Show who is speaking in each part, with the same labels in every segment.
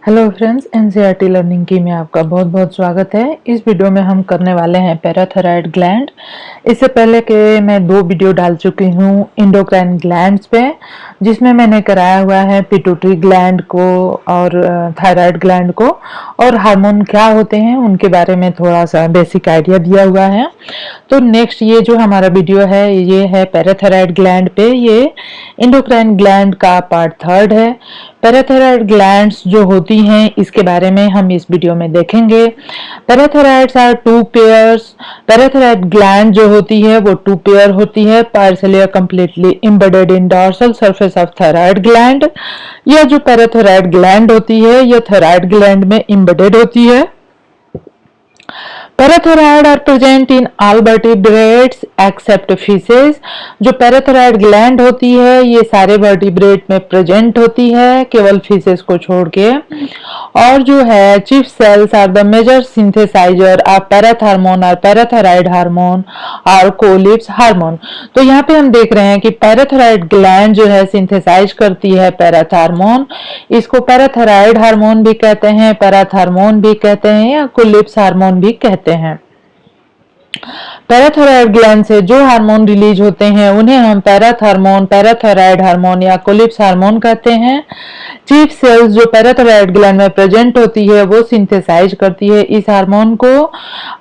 Speaker 1: Hello friends, NCERT learning की में आपका बहुत बहुत स्वागत है। इस वीडियो में हम करने वाले हैं पैराथायराइड ग्लैंड। इससे पहले के मैं 2 वीडियो डाल चुकी हूँ एंडोक्राइन ग्लैंड्स पे, जिसमें मैंने कराया हुआ है पिट्यूटरी ग्लैंड को और थायराइड ग्लैंड को, और हार्मोन क्या होते हैं उनके बारे में थोड़ा सा बेसिक आइडिया दिया हुआ है। तो नेक्स्ट ये जो हमारा वीडियो है ये है पैराथायराइड ग्लैंड पे। ये एंडोक्राइन ग्लैंड का पार्ट 3 है। पैराथायराइड ग्लैंड्स जो होती हैं इसके बारे में हम इस वीडियो में देखेंगे। पैराथायराइड्स आर 2 पेयर्स। पैराथायराइड ग्लैंड जो होती है वो 2 पेयर होती है, पार्शियली या completely embedded in dorsal surface of thyroid gland. यह जो पैराथायराइड ग्लैंड होती है यह थायराइड ग्लैंड में एम्बेडेड होती है। Parathyroid are present in all vertebrates except fishes. जो पैराथायराइड ग्लैंड होती है ये सारे वर्टिब्रेट में प्रेजेंट होती है, केवल फिशेस को छोड़ के। और जो है chief cells are the major synthesizer of parathormone और पैराथायराइड हार्मोन और कोलिप्स हार्मोन। तो यहाँ पे हम देख रहे हैं कि पैराथायराइड ग्लैंड जो है सिंथेसाइज करती है पैराथार्मोन। इसको पैराथायराइड हार्मोन भी कहते हैं, पैराथार्मोन भी कहते हैं या कोलिप्स हार्मोन भी कहते हैं। पैराथायराइड ग्लैंड से जो हार्मोन रिलीज होते हैं उन्हें हम पैराथार्मोन, पैराथायराइड हार्मोन या कोलिप्स हार्मोन कहते हैं। चीफ सेल्स जो पैराथायराइड ग्लैंड में प्रेजेंट होती है वो सिंथेसाइज करती है इस हार्मोन को।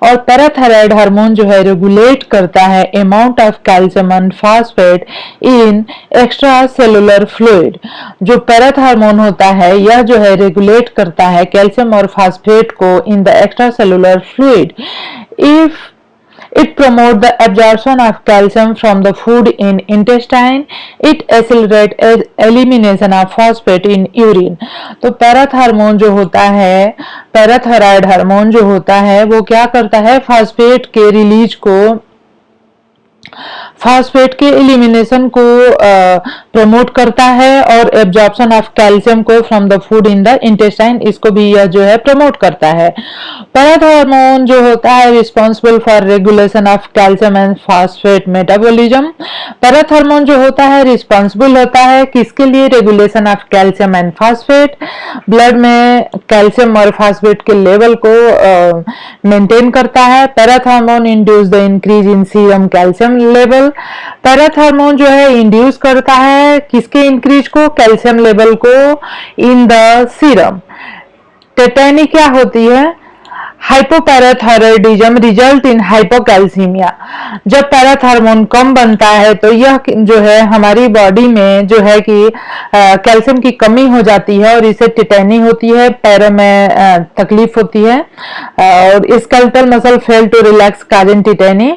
Speaker 1: और पैराथायराइड हार्मोन जो है रेगुलेट करता है amount of calcium and phosphate in extra cellular fluid. जो पैराथार्मोन होता है यह जो है रेगुलेट करता है कैल्शियम और फास्फेट को in the extra cellular fluid. If it promotes the absorption of calcium from the food in intestine. It accelerates elimination of phosphate in urine. तो पैराथार्मोन जो होता है, पैराथायराइड हार्मोन जो होता है वो क्या करता है, फास्फेट के रिलीज को, फास्फेट के एलिमिनेशन को प्रमोट करता है और एब्जॉर्प्शन ऑफ कैल्शियम को from the food in the intestine, इसको भी यह जो है प्रमोट करता है। पैराथार्मोन जो होता है responsible for regulation of calcium and phosphate metabolism. Parathormone जो होता है रिस्पॉन्सिबल होता है किसके लिए, regulation of calcium and phosphate. Blood में कैल्शियम और फास्फेट के लेवल को मेंटेन करता है। Parathormone induce the increase in serum calcium level. Parathormone जो है इंड्यूस करता है किसके इंक्रीज को, कैल्शियम लेवल को इन द सीरम। टेटेनी क्या होती है, हाइपोपैराथायरॉयडिज्म रिजल्ट इन हाइपोकैल्सीमिया। जब पैराथार्मोन कम बनता है तो यह जो है हमारी बॉडी में जो है कि कैल्शियम की कमी हो जाती है और इसे टिटेनी होती है, पैरों में तकलीफ होती है। और skeletal muscle fail to relax causing tetany.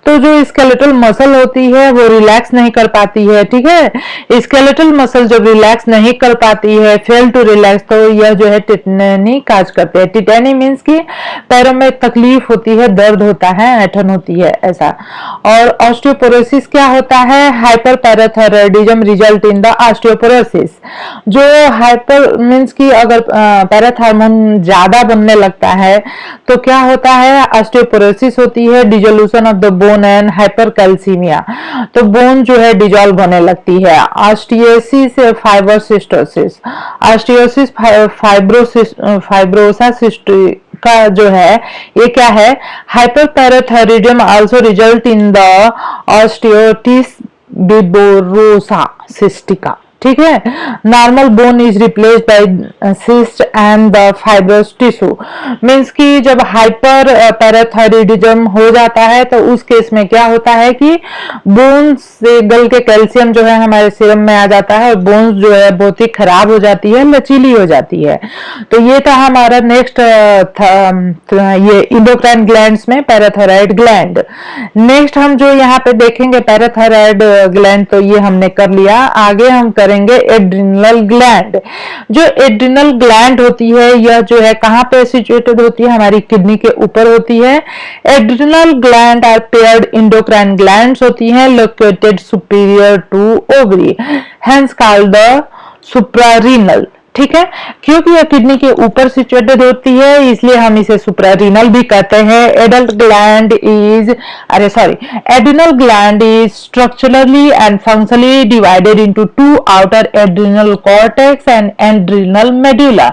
Speaker 1: तो जो स्केलेटल मसल होती है वो रिलैक्स नहीं कर पाती है, ठीक है। स्केलेटल मसल जब रिलैक्स नहीं कर पाती है, फेल टू रिलैक्स, तो यह जो है टिटेनी काज करते हैं। टिटेनी मीन्स की पैरों में तकलीफ होती है, दर्द होता है, ऐंठन होती है, ऐसा। और ऑस्टियोपोरोसिस क्या होता है, hyper parathyroidism result in the osteoporosis. जो हाइपर मीन्स की अगर पैराथार्मोन ज्यादा बनने लगता है तो क्या होता है, ऑस्टियोपोरोसिस होती है, dissolution of the bone and hypercalcaemia. तो बोन जो है डिजोल्व होने लगती है। ऑस्टियोसिस फाइब्रोसिस्टोसिस, ऑस्टियोसिस फाइब्रोसा का जो है ये क्या है, hyperparathyroidism also result in the osteitis fibrosa cystica, ठीक है। Normal bone is replaced by cyst and the fibrous tissue. Means की जब हाइपर पैराथायरिडिज्म हो जाता है तो उस केस में क्या होता है कि बोन से गल के कैल्शियम जो है हमारे सीरम में आ जाता है और बोन्स जो है बहुत ही खराब हो जाती है, लचीली हो जाती है। तो ये था हमारा नेक्स्ट ये एंडोक्राइन ग्लैंड्स में पैराथायराइड ग्लैंड। नेक्स्ट हम जो यहाँ पे देखेंगे पैराथायराइड ग्लैंड, तो ये हमने कर लिया। आगे हम करेंगे एड्रिनल ग्लैंड। जो एड्रिनल ग्लैंड होती है यह जो है कहाँ पे सिचुएटेड होती है, हमारी किडनी के ऊपर होती है। Adrenal gland are paired endocrine glands होती हैं, located superior to ovary, hence called the suprarenal, ठीक है, क्योंकि यह किडनी के ऊपर सिचुएटेड होती है इसलिए हम इसे सुप्रारीनल भी कहते हैं। Adrenal gland is structurally and functionally divided into two, outer adrenal cortex and adrenal medulla.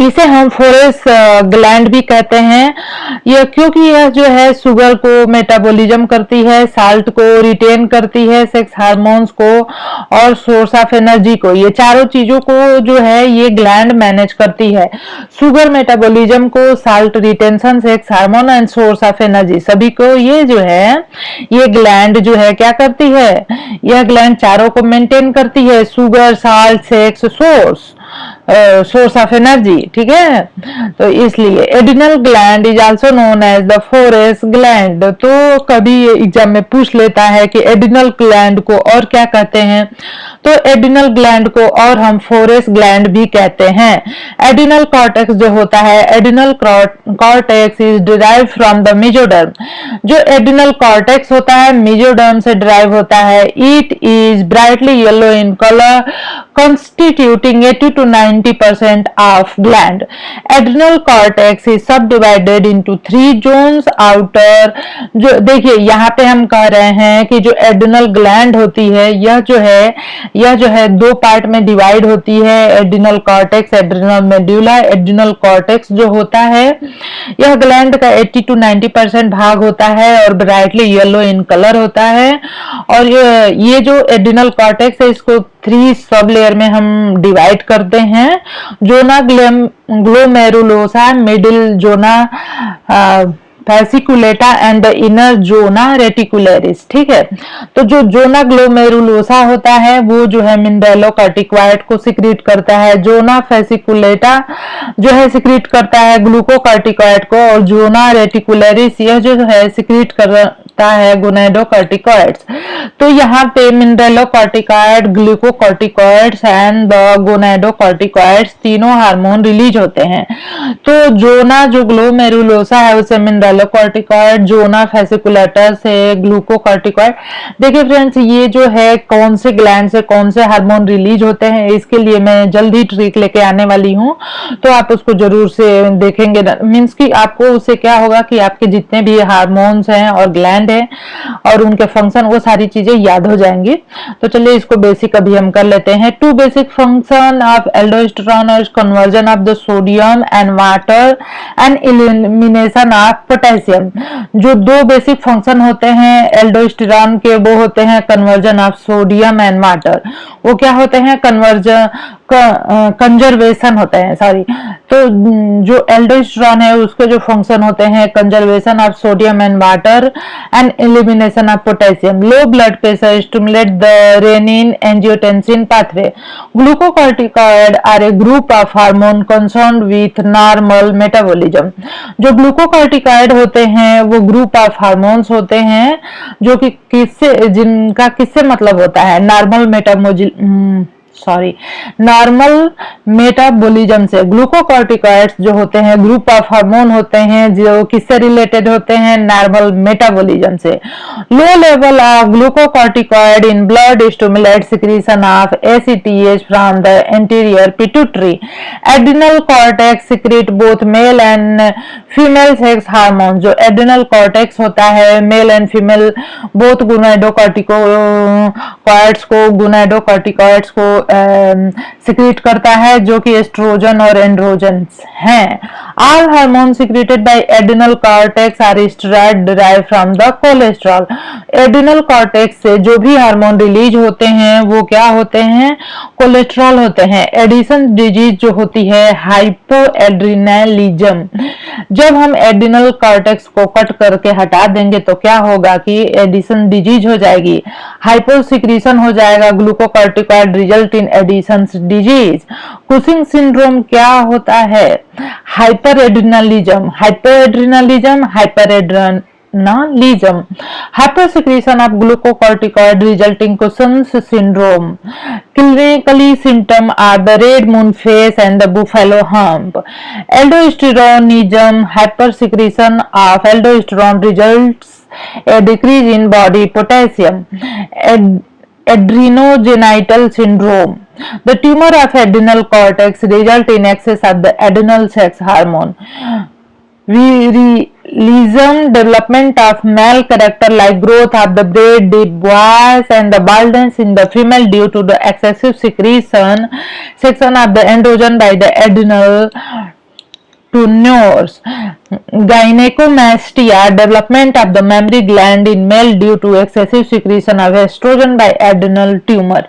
Speaker 1: इसे हम फोरेस ग्लैंड भी कहते हैं। यह क्योंकि यह जो है शुगर को मेटाबॉलिज्म करती है, साल्ट को रिटेन करती है, सेक्स हार्मोन्स को और सोर्स ऑफ एनर्जी को, ये चारों चीजों को जो है ये ग्लैंड मैनेज करती है। शुगर मेटाबॉलिज्म को, salt retention, sex hormone and source of energy, सभी को ये जो है ये ग्लैंड जो है क्या करती है, यह ग्लैंड चारों को मेंटेन करती है, sugar, salt, sex, source of energy. ठीक है, तो इसलिए adrenal gland is also known as the four S gland. तो कभी एग्जाम में पूछ लेता है कि एड्रिनल ग्लैंड को और क्या कहते हैं, तो एड्रिनल ग्लैंड को और हम फोरेस ग्लैंड भी कहते हैं। एड्रिनल कॉर्टेक्स जो होता है, adrenal cortex is derive from the mesoderm. जो एड्रिनल कॉर्टेक्स होता है मेसोडर्म से डिराइव होता है। It is brightly yellow in colour, constituting 80 to 90% of gland. Adrenal cortex is subdivided into 3 zones. Outer, जो देखिए यहाँ पे हम कह रहे हैं कि जो एड्रिनल ग्लैंड होती है यह जो है दो पार्ट में डिवाइड होती है, adrenal cortex, adrenal medulla. Adrenal cortex जो होता है यह ग्लैंड का 80 to 90% भाग होता है और ब्राइटली येलो इन कलर होता है। और ये जो एड्रिनल कॉर्टेक्स है इसको 3 सब लेयर में हम डिवाइड करते हैं। Zona glomerulosa, middle zona fasciculata and the inner zona reticularis. ठीक है, तो जो जोना ग्लोमेरुलोसा होता है वो जो है मिनरलोकॉर्टिकॉइड को सिक्रीट करता है। जोना फेसिकुलेटा जो है सिक्रीट करता है ग्लूकोकॉर्टिकॉइड को, और जोना रेटिकुलरिस यह जो है सिक्रीट करता है गोनेडोकॉर्टिकॉइड्स। तो यहाँ पे मिनरलोकॉर्टिकॉइड, ग्लूकोकॉर्टिकॉइड्स एंड द गोनेडोकॉर्टिकॉइड्स तीनों हार्मोन रिलीज होते हैं। तो जोना जो ग्लोमेरुलोसा है उसे मिनरलोकॉर्टिकॉइड, जोना फेसिकुलेटर से ग्लूकोकॉर्टिकॉइड। देखिए फ्रेंड्स, ये जो है कौन से ग्लैंड से कौन से हार्मोन रिलीज होते हैं इसके लिए मैं जल्दी ट्रिक लेके आने वाली हूँ, तो आप उसको जरूर से देखेंगे। मीन्स कि आपको उससे क्या होगा कि आपके जितने भी हार्मोन्स हैं और ग्लैंड है और उनके फंक्शन वो सारी चीजें याद हो जाएंगी। तो चलिए इसको बेसिक अभी हम कर लेते हैं। 2 बेसिक फंक्शन ऑफ एल्डोस्टेरोन और conversion of the sodium and water and elimination of potassium. जो 2 बेसिक फंक्शन होते हैं एल्डोस्टेरोन के वो होते हैं conversion of sodium and water. वो क्या होते हैं, कंजर्वेशन होते हैं, सॉरी। तो जो एल्डोस्टेरोन है उसके जो फंक्शन होते हैं conservation of sodium and water and elimination of potassium. Low blood pressure stimulate the renin angiotensin pathway. Glucocorticoid are a group of hormone concerned with normal metabolism. जो ग्लूकोकॉर्टिकॉइड होते हैं वो ग्रुप ऑफ हार्मोन्स होते हैं जो कि जिनका किससे मतलब होता है, नॉर्मल मेटाबॉलिज्म से। ग्लूकोकॉर्टिकॉइड्स जो होते हैं ग्रुप ऑफ हार्मोन होते हैं जो किससे रिलेटेड होते हैं, नॉर्मल मेटाबॉलिज्म से। Low level of glucocorticoid in blood stimulate secretion of ACTH from the anterior pituitary. Adrenal cortex secrete both male and female sex hormone. जो एड्रिनल कॉर्टेक्स होता है मेल एंड फीमेल बोथ गोनाडोकॉर्टिकॉइड्स को secrete करता है जो कि oestrogen और androgens हैं। All hormone secreted by adrenal cortex are steroid derived from the cholesterol. Adrenal cortex से जो भी हार्मोन रिलीज होते हैं वो क्या होते हैं, कोलेस्ट्रॉल होते हैं। एडिशन डिजीज जो होती है हाइपोएड्रिनलिज्म। जब हम एड्रिनल कॉर्टेक्स को कट करके हटा देंगे तो क्या होगा कि एडिशन डिजीज हो जाएगी, हाइपोसिक्रीशन हो जाएगा glucocorticoid, result in Addison disease. Cushing syndrome क्या होता है, hyperadrenalism, hypersecretion of glucocorticoid resulting Cushing's syndrome. Clinically symptoms are the red moon face and the buffalo hump. Aldosteronism, hypersecretion of aldosterone results a decrease in body potassium. Adrenogenital syndrome. The tumour of adrenal cortex result in excess of the adrenal sex hormone, lesion development of male character like growth of the breast, deep voice and the baldness in the female due to the excessive secretion of the androgen by the adrenal tumors, gynecomastia, development of the mammary gland in male due to excessive secretion of estrogen by adrenal tumor।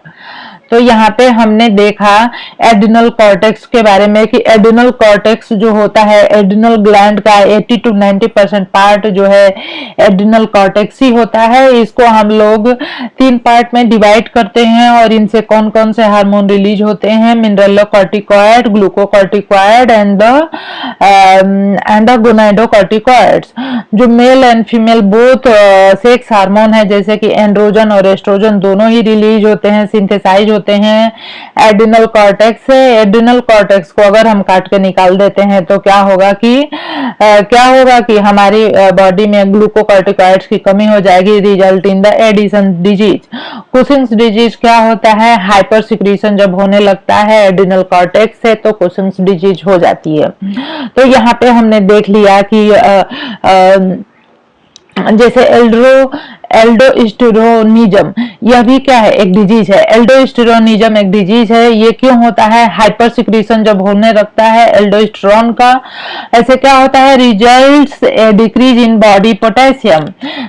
Speaker 1: तो यहाँ पे हमने देखा adrenal cortex के बारे में कि adrenal cortex जो होता है एड्रिनल ग्लैंड का 80 to 90% पार्ट जो है एड्रिनल कॉर्टेक्स ही होता है। इसको हम लोग 3 पार्ट में डिवाइड करते हैं और इनसे कौन कौन से हार्मोन रिलीज होते हैं, मिनरलोकॉर्टिकॉइड, ग्लूकोकॉर्टिकॉइड एंड द गोनाडोकॉर्टिकॉइड्स। जो male and female both sex hormone है जैसे कि एंड्रोजन और एस्ट्रोजन दोनों ही रिलीज होते हैं, सिंथेसाइज होते हैं एड्रिनल कॉर्टेक्स से। एड्रिनल कॉर्टेक्स को अगर हम काट के निकाल देते हैं तो क्या होगा कि हमारी बॉडी में ग्लूकोकॉर्टिकॉइड्स की कमी हो जाएगी, result in the Addison disease. Cushing's disease क्या होता है, हाइपर सिक्रीशन जब होने लगता है एड्रिनल कॉर्टेक्स से तो कुशिंग्स डिजीज हो जाती है। तो यहाँ पे हमने देख लिया कि जैसे एल्डोस्टेरोनिज्म यह भी क्या है, एक डिजीज है। एल्डोस्टेरोनिज्म एक डिजीज है। ये क्यों होता है, हाइपर सिक्रीशन जब होने लगता है एल्डोस्टेरोन का, ऐसे क्या होता है, results decrease in body potassium.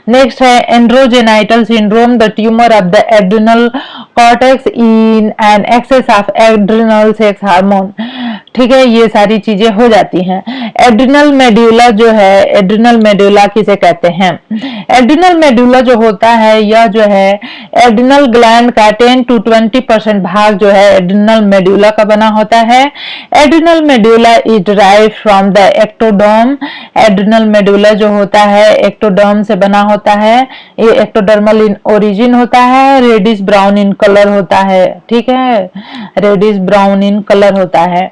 Speaker 1: Next है adrenogenital syndrome, the tumour of the adrenal cortex in an excess of adrenal sex hormone. ठीक है, ये सारी चीजें हो जाती हैं। एड्रिनल मेड्यूला जो है, एड्रिनल मेड्यूला किसे कहते हैं, एड्रिनल मेड्यूला जो होता है यह जो है एड्रिनल ग्लैंड का 10 to 20% भाग जो है एड्रिनल मेड्यूला का बना होता है। Adrenal medulla is derived from the ectoderm. Adrenal medulla जो होता है एक्टोडर्म से बना होता है। ये एक्टोडर्मल इन ओरिजिन होता है, रेडिश ब्राउन इन कलर होता है। ठीक है, रेडिश ब्राउन इन कलर होता है।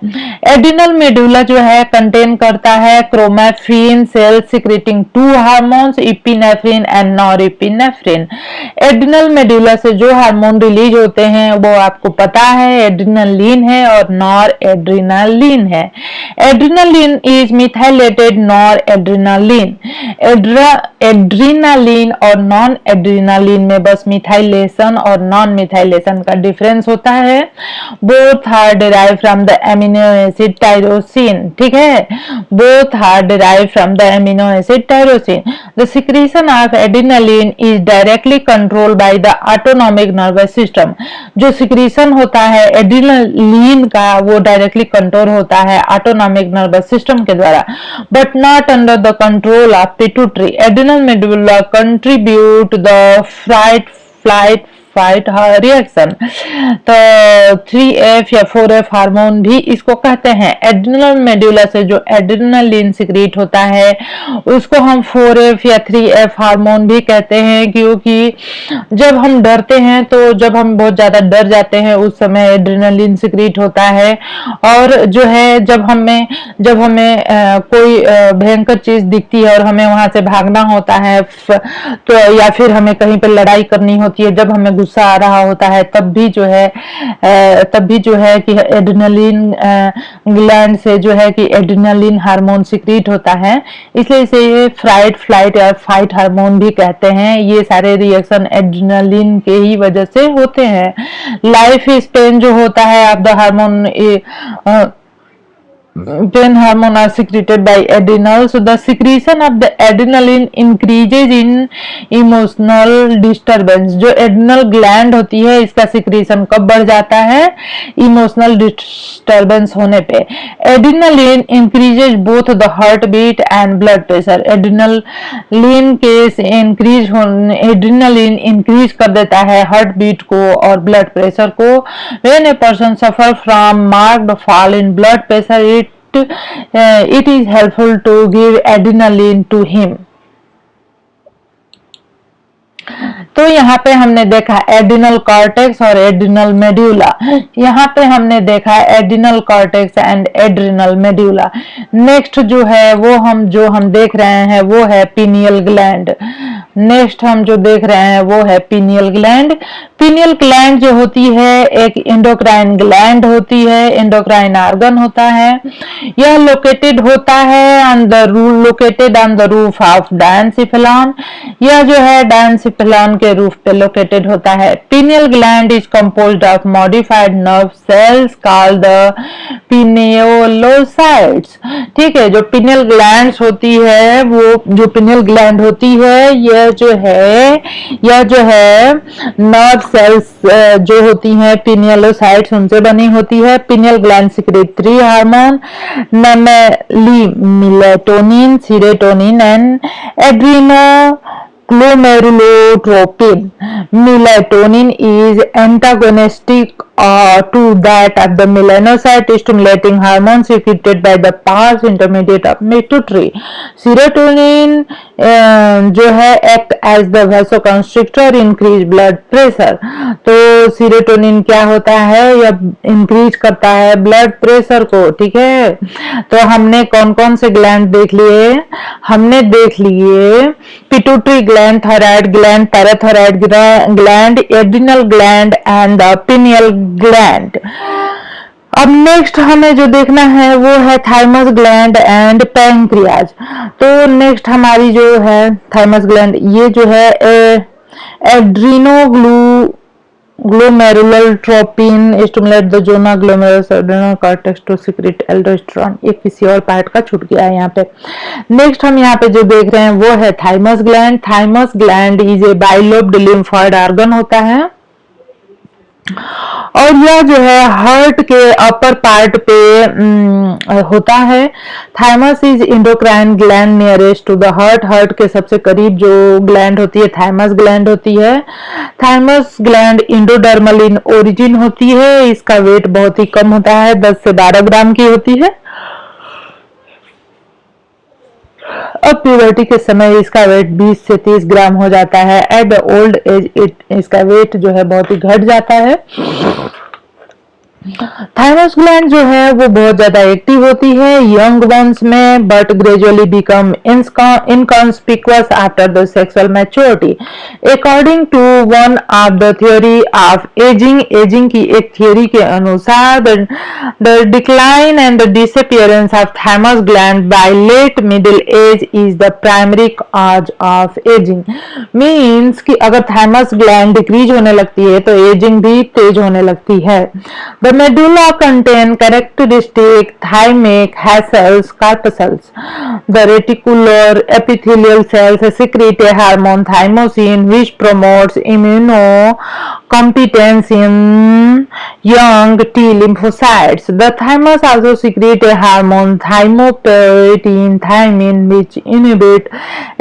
Speaker 1: एड्रिनल मेड्यूला जो है कंटेन करता है chromaffin cell secreting 2 hormones, epinephrine and norepinephrine. Adrenal medulla से जो हार्मोन रिलीज होते हैं वो आपको पता है, एड्रिनलिन है और नॉरएड्रिनालिन है। Adrenaline is methylated noradrenaline. Adrenaline और नॉन एड्रिनालिन में बस मिथाइलेशन और नॉन मिथाइलेशन का डिफरेंस होता है। Both are derive from the amino acid tyrosine. ठीक है, both are derive from the amino acid tyrosine. The secretion of adrenaline is directly control by the autonomic nervous system. जो secretion होता है adrenaline का वो directly control होता है autonomic nervous system के द्वारा, but not under the control of pituitary. Adrenal medulla contribute the flight reaction. तो 3F या 4F हार्मोन भी इसको कहते हैं। एड्रिनल मेडुला से जो एड्रिनलिन सिक्रीट होता है उसको हम 4F या 3F हार्मोन भी कहते हैं, क्योंकि जब हम डरते हैं तो जब हम बहुत ज्यादा डर जाते हैं उस समय एड्रिनलिन सिक्रीट होता है। और जो है जब हमें कोई भयंकर चीज दिखती है और हमें वहां से भागना होता है तो या फिर हमें कहीं पे लड़ाई करनी होती है, जब हमें गुस्सा आ रहा होता है तब भी जो है कि एड्रिनलिन ग्लैंड से जो है कि एड्रिनलिन हार्मोन सिक्रीट होता है, इसलिए इसे ये फ्लाइट या फाइट हार्मोन भी कहते हैं। ये सारे रिएक्शन एड्रिनलिन के ही वजह से होते हैं। लाइफ स्पेन जो होता है of the hormone when hormone are secreted by adrenal, so the secretion of the adrenaline increases in emotional disturbance। जो adrenal gland होती है इसका secretion कब बढ़ जाता है, emotional disturbance होने पे। adrenaline increases both the heartbeat and blood pressure। adrenaline increase कर देता है heart beat को और blood pressure को। when a person suffer from marked fall in blood pressure, it is helpful to give adrenaline to him। तो यहाँ पे हमने देखा एड्रिनल कॉर्टेक्स और एड्रिनल मेड्यूला। यहाँ पे हमने देखा adrenal cortex and adrenal medulla. Next जो है वो हम देख रहे हैं वो है पीनियल ग्लैंड। नेक्स्ट हम जो देख रहे हैं वो है पीनियल ग्लैंड। पीनियल ग्लैंड जो होती है एक एंडोक्राइन ग्लैंड होती है, एंडोक्राइन ऑर्गन होता है। यह लोकेटेड होता है located on the roof of diencephalon. यह जो है डायनसिफिलॉन के रूफ पे लोकेटेड होता है। Pineal gland is composed of modified nerve cells called the pinealocytes. ठीक है, जो पिनियल ग्लैंड्स होती है, वो जो पिनियल ग्लैंड होती है यह जो है नर्व सेल्स जो होती हैं पिनियोलोसाइट्स उनसे बनी होती है। Pineal gland secrete 3 hormone, namely melatonin, serotonin and adreno glomerulotropin. Melatonin is antagonistic to that of the melanocyte stimulating hormone secreted by the pars intermediate of pituitary. Serotonin जो है act as the vasoconstrictor, increase blood pressure. तो serotonin क्या होता है, यह increase करता है blood pressure को। ठीक है, तो हमने कौन कौन से ग्लैंड देख लिए, हमने देख लिए pituitary gland, thyroid gland, parathyroid gland, adrenal gland and the pineal gland. अब नेक्स्ट हमें जो देखना है वो है थाइमस ग्लैंड एंड पैंक्रियाज। तो नेक्स्ट हमारी जो है थाइमस ग्लैंड, ये जो है adreno glomerular stimulate the zona glomerulus adrenal cortex to secrete aldosterone. ये किसी और पार्ट का छूट गया है यहाँ पे। नेक्स्ट हम यहाँ पे जो देख रहे हैं वो है thymus gland. Thymus gland is a bilobed lymphoid organ होता है और यह जो है हार्ट के अपर पार्ट पे होता है। Thymus is endocrine gland nearest to the heart. Heart के सबसे करीब जो ग्लैंड होती है थाइमस ग्लैंड होती है। Thymus gland endodermal in origin होती है। इसका वेट बहुत ही कम होता है, 10 से 12 ग्राम की होती है। अब प्यूबर्टी के समय इसका वेट 20 से 30 ग्राम हो जाता है। एट द ओल्ड एज इसका वेट जो है बहुत ही घट जाता है। थाइमस ग्लैंड जो है वो बहुत ज्यादा एक्टिव होती है यंग वंस में, but gradually become inconspicuous after the sexual maturity. According to one of the theory of ageing की एक थ्योरी के अनुसार the decline and the disappearance of thymus gland by late middle age is the primary cause of ageing. Means कि अगर thymus gland decrease होने लगती है तो एजिंग भी तेज होने लगती है। The medulla contain characteristic thymic hair cells, corpuscles. The reticular epithelial cells secrete a hormone thymosin which promotes immunocompetence in young T lymphocytes. The thymus also secrete a hormone thymopoietin thymin which inhibit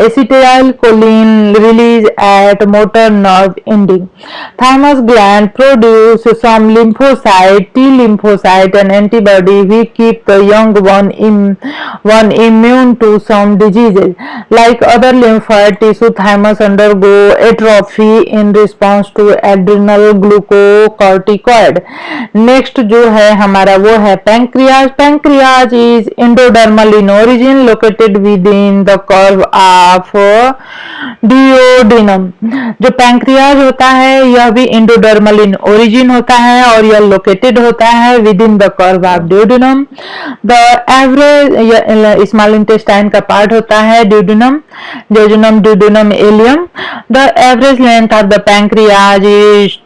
Speaker 1: acetylcholine release at motor nerve ending. Thymus gland produce some lymphocyte, T lymphocyte and antibody which keep the young one immune to some diseases. Like other lymphoid tissue, thymus undergo atrophy in response to adrenal glucocorticoid. Next जो है हमारा वो है pancreas. Pancreas is endodermal in origin, located within the curve of duodenum. जो pancreas होता है यह भी endodermal in origin होता है और यह located होता है within the curve of duodenum. The average small intestine का पार्ट होता है duodenum, duodenum ileum. The average length of the pancreas is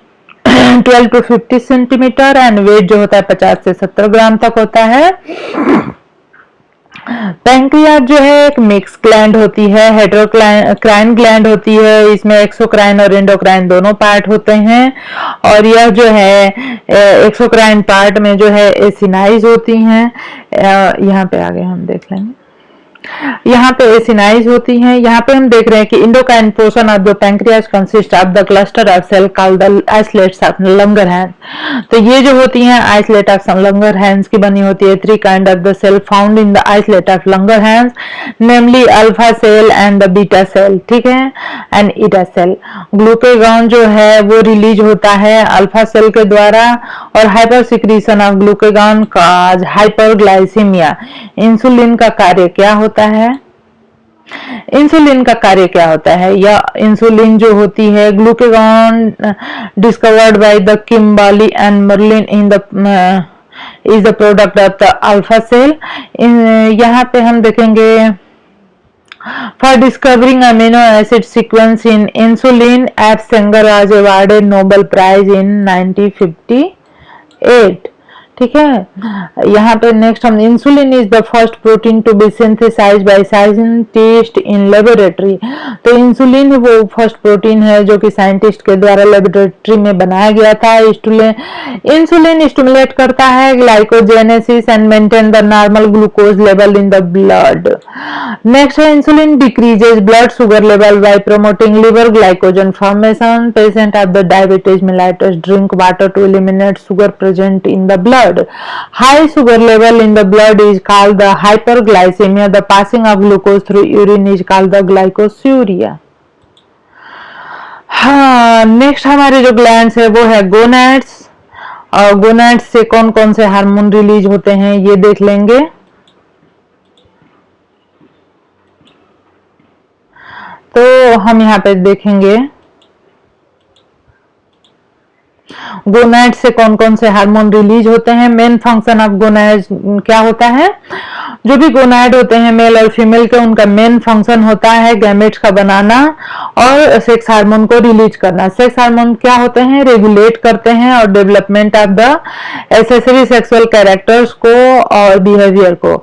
Speaker 1: 12 to 50 centimetre and weight जो होता है 50 से 70 ग्राम तक होता है। पैंक्रियाज जो है एक मिक्स ग्लैंड होती है, हेटेरोक्राइन ग्लैंड होती है। इसमें एक्सोक्राइन और एंडोक्राइन दोनों पार्ट होते हैं और यह जो है एक्सोक्राइन पार्ट में जो है एसिनाइज होती हैं। यहाँ पे आगे हम देख लेंगे, यहाँ पे एसिनाइज होती हैं। यहाँ पे हम देख रहे हैं कि endocrine portion of the pancreas consist of the cluster of cell called the isolates of Langerhans. तो ये जो होती हैं आइसोलेट ऑफ लंगरहैंस की बनी होती है। 3 kind of the cell found in the isolate of Langerhans, namely alpha cell and the beta cell, ठीक है, एंड ईटा सेल। ग्लूकागॉन जो है वो रिलीज होता है अल्फा सेल के द्वारा और hyper secretion of glucagon cause hyperglycaemia. Insulin का कार्य क्या होता है? इंसुलिन का कार्य क्या होता है? या इंसुलिन जो होती है glucagon discovered by the Kimberly and Merlin in the is the product of the alpha cell. यहाँ पे हम देखेंगे for discovering amino acid sequence in insulin, F. Sanger was awarded Nobel Prize in 1958। ठीक है। यहाँ पे नेक्स्ट हम insulin is the first protein to be synthesised by scientist in laboratory. तो इंसुलिन वो फर्स्ट प्रोटीन है जो कि साइंटिस्ट के द्वारा लेबोरेटरी में बनाया गया था। इंसुलिन स्टिमुलेट करता है glycogenesis and maintain the normal glucose level in the blood. Next है insulin decreases blood sugar level by promoting liver glycogen formation. Patient of the diabetes mellitus drink water to eliminate sugar present in the blood. High sugar level in the blood is called the hyperglycemia. The passing of glucose through urine is called the glycosuria। हाँ, next हमारे जो glands है वो है gonads. और gonads से कौन कौन से हार्मोन रिलीज होते हैं ये देख लेंगे। तो हम यहाँ पे देखेंगे गोनैड से कौन कौन से हार्मोन रिलीज होते हैं। मेन फंक्शन ऑफ गोनैड क्या होता है? जो भी गोनैड होते हैं मेल और फीमेल के, उनका मेन फंक्शन होता है गैमेट्स का बनाना और सेक्स हार्मोन को रिलीज करना। सेक्स हार्मोन क्या होते हैं? रेगुलेट करते हैं और development of the accessory sexual characters को और बिहेवियर को,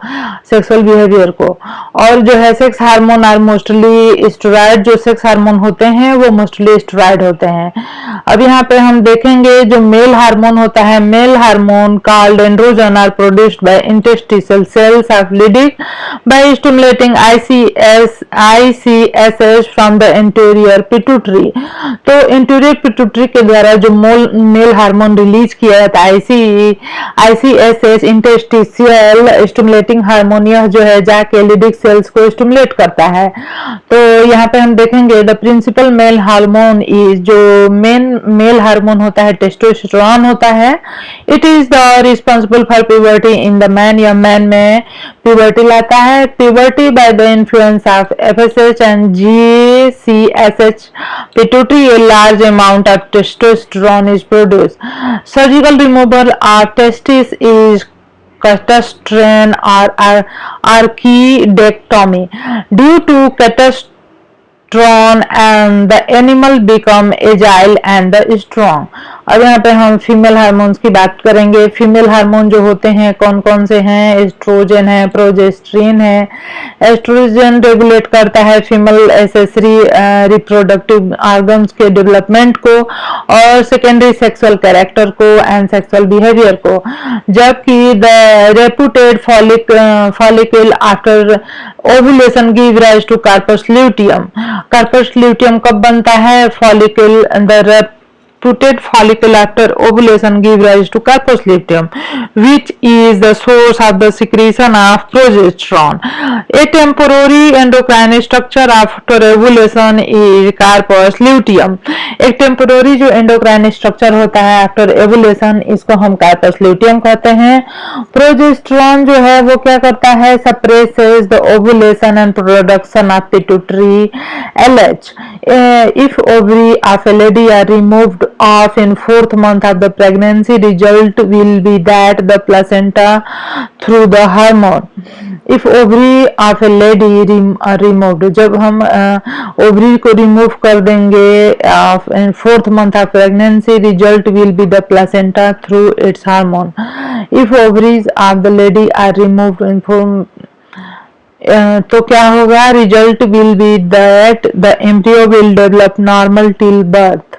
Speaker 1: सेक्सुअल बिहेवियर को। और जो है sex hormone are mostly steroid, जो सेक्स हार्मोन होते हैं वो मोस्टली स्टेरॉइड होते हैं। अब यहाँ पे हम देखेंगे जो मेल हार्मोन होता है, male hormone called androgen are produced by interstitial cells of leading by stimulating ICSH from the interior pituitary. तो इंटीरियर पिट्यूटरी के द्वारा जो मेल हार्मोन रिलीज किया जाता है ICSH इंटेस्टिशियल स्टिमुलेटिंग हार्मोन, यह जो है जाके लीडिंग सेल्स को स्टिमुलेट करता है। तो यहाँ पे हम देखेंगे the principal male hormone is, जो मेल हार्मोन होता है टेस्टोस्टेरोन होता है। It is the responsible for puberty in the man, या मैन में प्यूबर्टी लाता है। Puberty by the influence of FSH and GCSH pituitary a large amount of testosterone is produced. Surgical removal of testis is castration or archidectomy. Due to castration and the animal become agile and strong. अब यहाँ पे हम female hormones की बात करेंगे। Female hormone जो होते हैं कौन कौन से हैं? एस्ट्रोजन है, प्रोजेस्ट्रीन है। एस्ट्रोजन रेगुलेट करता है फीमेल एसेसरी रिप्रोडक्टिव ऑर्गन्स के डेवलपमेंट को और सेकेंडरी सेक्सुअल कैरेक्टर को एंड सेक्सुअल बिहेवियर को। जबकि the reputed follicle after ovulation give rise to corpus luteum. Corpus luteum कब बनता है? Follicle, the reputed follicle after ovulation give rise to corpus luteum, which is the source of the secretion of progesterone. A temporary endocrine structure after ovulation is corpus luteum. एक temporary जो endocrine structure होता है after ovulation, इसको हम corpus luteum कहते हैं। Progesterone जो है वो क्या करता है? suppresses the ovulation and production of pituitary LH. If ovary of a lady are removed off in 4th month of the pregnancy, result will be that the placenta through the hormone. If ovary of a lady are removed, जब हम ovary को remove कर देंगे in 4th month of pregnancy, result will be the placenta through its hormone. If ovaries of the lady are removed in तो क्या होगा? Result will be that the embryo will develop normal till birth.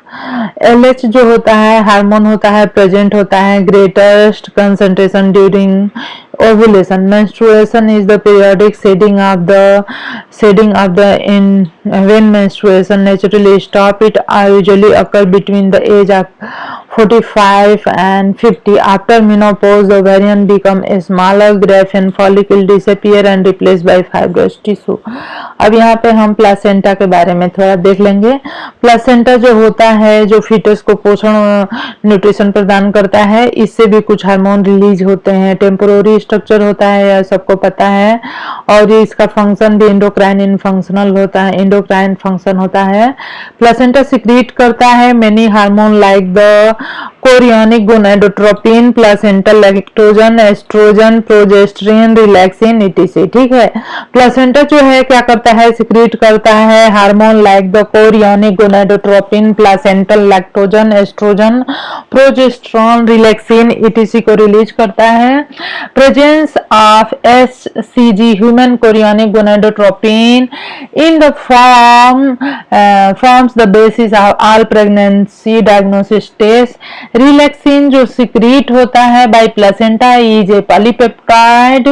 Speaker 1: LH जो होता है hormone होता है, present होता है greatest concentration during ovulation. Menstruation is the periodic shedding of the when menstruation naturally stop. It usually occur between the age of 45 and 50. After menopause, the ovarian become a smaller graph and follicle disappear and replaced by fibrous tissue. अब यहाँ पे हम placenta के बारे में थोड़ा देख लेंगे। प्लासेंटा जो होता है, जो फीटस को पोषण न्यूट्रिशन प्रदान करता है, इससे भी कुछ हार्मोन रिलीज होते हैं। टेम्पोररी स्ट्रक्चर होता है, यह सबको पता है, और इसका फंक्शन भी एंडोक्राइन फंक्शनल होता है, एंडोक्राइन फंक्शन होता है। प्लासेंटा सिक्रीट करता है many hormone like the chorionic gonadotropin, placental lactogen, oestrogen, progesterone, relaxin etc. ठीक है, प्लासेंटा जो है क्या करता है, सिक्रीट करता है hormone like the chorionic gonadotropin, placental lactogen, oestrogen, progesterone, relaxin etc को रिलीज करता है। Presence of HCG human chorionic gonadotropin in the forms the basis of all pregnancy diagnosis test. Relaxin जो सिक्रीट होता है by placenta is a polypeptide,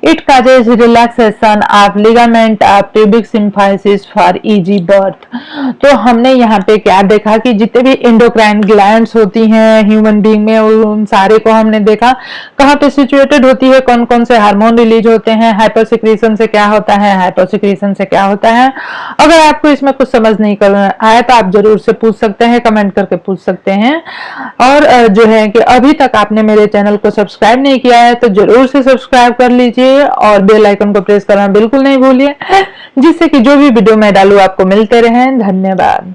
Speaker 1: it causes relaxation of ligament of pubic symphysis for easy birth. तो हमने यहाँ पे क्या देखा कि जितने भी एंडोक्राइन ग्लैंड्स होती हैं ह्यूमन बीइंग में, उन सारे को हमने देखा कहाँ पे सिचुएटेड होती है, कौन कौन से हार्मोन रिलीज होते हैं, हाइपर सिक्रीशन से क्या होता है, हाइपर सिक्रीशन से क्या होता है। अगर आपको इसमें कुछ समझ नहीं कर आया तो आप जरूर से पूछ सकते हैं, कमेंट करके पूछ सकते हैं। और जो है कि अभी तक आपने मेरे चैनल को सब्सक्राइब नहीं किया है तो जरूर से सब्सक्राइब कर लीजिए और बेल आइकन को प्रेस करना बिल्कुल नहीं भूलिए, जिससे कि जो भी वीडियो मैं डालूं आपको मिलते रहें। धन्यवाद।